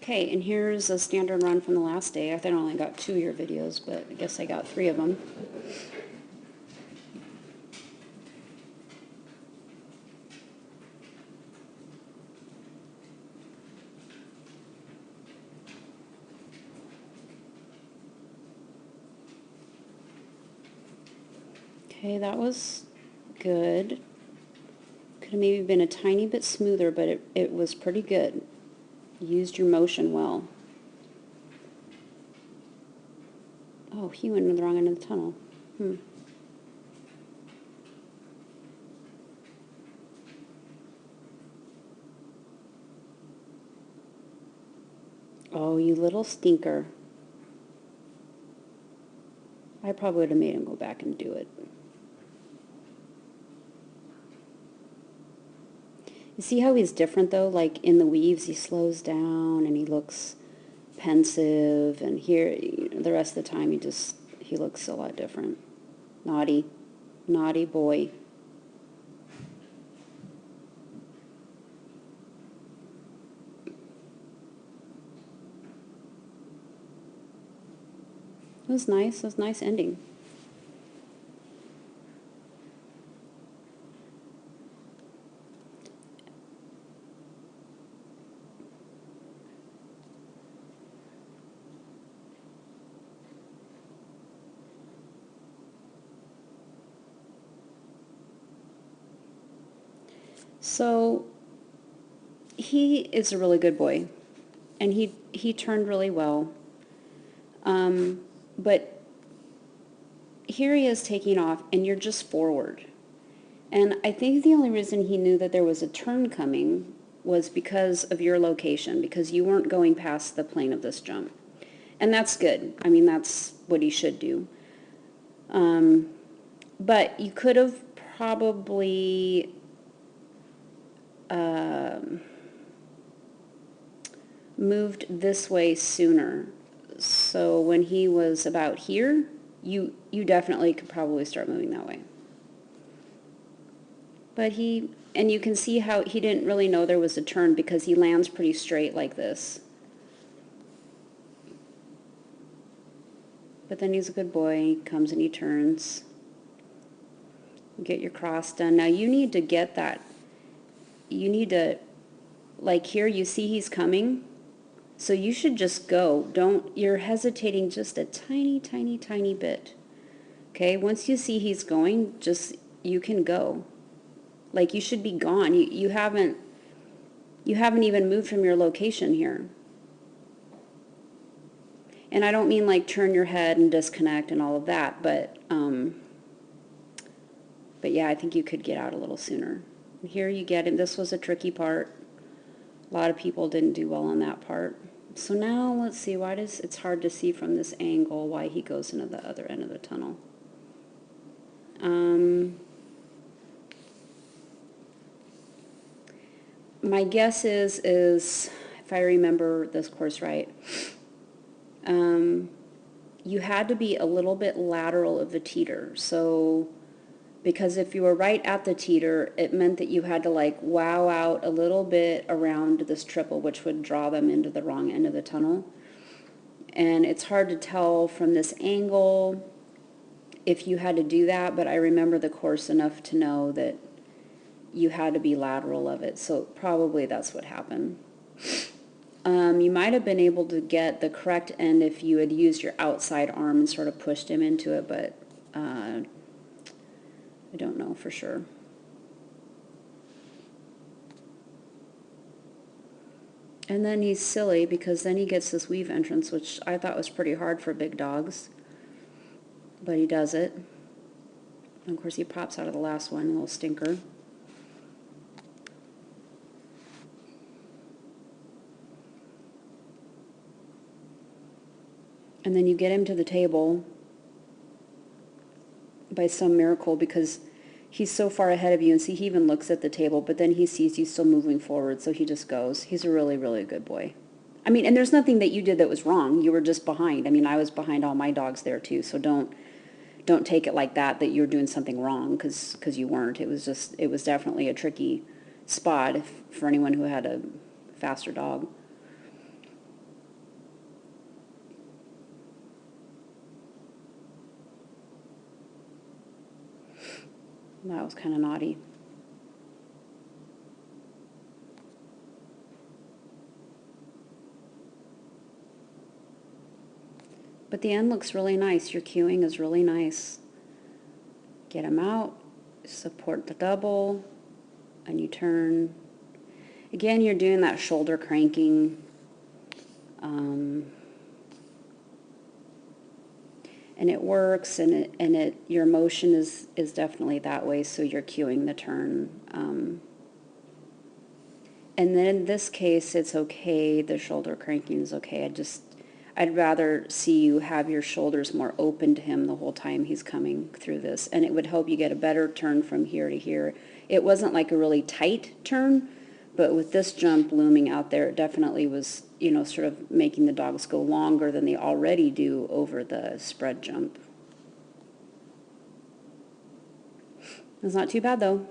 Okay, and here's a standard run from the last day. I think I only got 2 of your videos, but I guess I got 3 of them. Okay, that was good. Could have maybe been a tiny bit smoother, but it was pretty good. You used your motion well. Oh, he went in the wrong end of the tunnel. Oh, you little stinker. I probably would have made him go back and do it. You see how he's different, though? Like, in the weaves, he slows down, and he looks pensive, and here, the rest of the time, he looks a lot different. Naughty. Naughty boy. It was nice. It was a nice ending. So he is a really good boy, and he turned really well. But here he is taking off, and you're just forward. And I think the only reason he knew that there was a turn coming was because of your location, because you weren't going past the plane of this jump. And that's good. I mean, that's what he should do. But you could have probably moved this way sooner. So when he was about here, you definitely could probably start moving that way. But and you can see how he didn't really know there was a turn because he lands pretty straight like this. But then he's a good boy. He comes and he turns. You get your cross done. Now you need to get that. You need to, like here, you see he's coming. So you should just go. You're hesitating just a tiny, tiny, tiny bit. Okay, once you see he's going, you can go. Like you should be gone. You haven't even moved from your location here. And I don't mean like turn your head and disconnect and all of that, but yeah, I think you could get out a little sooner. And here you get it. This was a tricky part. A lot of people didn't do well on that part. So now let's see, it's hard to see from this angle why he goes into the other end of the tunnel. My guess is if I remember this course right, you had to be a little bit lateral of the teeter. So because if you were right at the teeter, it meant that you had to like wow out a little bit around this triple, which would draw them into the wrong end of the tunnel. And it's hard to tell from this angle if you had to do that, but I remember the course enough to know that you had to be lateral of it, so probably that's what happened. You might have been able to get the correct end if you had used your outside arm and sort of pushed him into it, but I don't know for sure. And then he's silly because then he gets this weave entrance, which I thought was pretty hard for big dogs. But he does it. And of course he pops out of the last one, a little stinker. And then you get him to the table by some miracle because he's so far ahead of you, and see, he even looks at the table, but then he sees you still moving forward, so he just goes. He's a really, really good boy. I mean, and there's nothing that you did that was wrong. You were just behind. I mean, I was behind all my dogs there too, so don't take it like that you're doing something wrong, because you weren't. It was definitely a tricky spot for anyone who had a faster dog. That was kind of naughty. But the end looks really nice. Your cueing is really nice. Get them out, support the double, and you turn. Again, you're doing that shoulder cranking. And it works, and your motion is definitely that way, so you're cueing the turn. And then in this case, it's okay. The shoulder cranking is okay. I'd rather see you have your shoulders more open to him the whole time he's coming through this, and it would help you get a better turn from here to here. It wasn't like a really tight turn, but with this jump looming out there, it definitely was, you know, sort of making the dogs go longer than they already do over the spread jump. It's not too bad though.